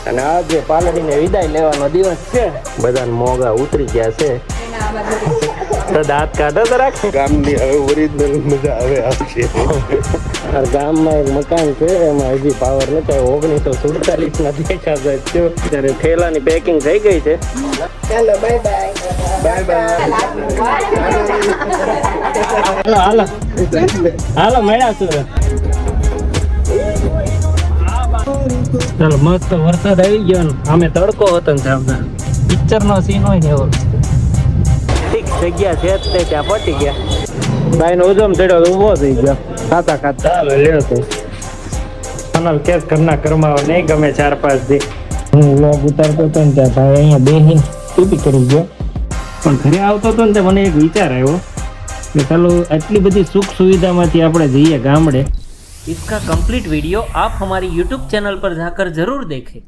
અને આજે પાલડીને વિદાય લેવાનો દિવસ છે. બધાને મોગા ઉતરી ગયા છે તો દાંત કાઢો તો રાખ. ગામની હવે ઓરિજિનલ મજા હવે આવશે. ગામમાં એક મકાન છે એમાં હજી પાવર નથી આવ્યો. 1947 ના દેખાતા છે ત્યારે થેલાની પેકિંગ થઈ ગઈ છે. ચાલો બાય બાય. Bye bye. હાલો હાલો મળ્યા છું. ચાલો મસ્ત વરસાદ આવી ગયો ને અમે તડકો હતો ને પિક્ચર નો સીન હોય ને એવો. ઠીક જગ્યા છે તે ત્યાં પહોંચી ગયા. ભાઈ નો ઉજમ ચડ્યો ઉભો થઈ ગયો ખાતા ખાતા. ચાલો લ્યો તો ફનલ કેસ ઘરના ઘરમાં નહીં ગમે 4-5 દી. હું વ્લોગ ઉતારતો હતો ને ત્યાં ભાઈ અહીંયા બેહીને પીપી કરી ગયો. પણ ઘરે આવતો હતો ને મને એક વિચાર આવ્યો कि चलो इतनी बड़ी सुख सुविधा में આપણે જઈએ ગામડે. इसका कंप्लीट वीडियो आप हमारी YouTube चैनल पर जाकर जरूर देखें.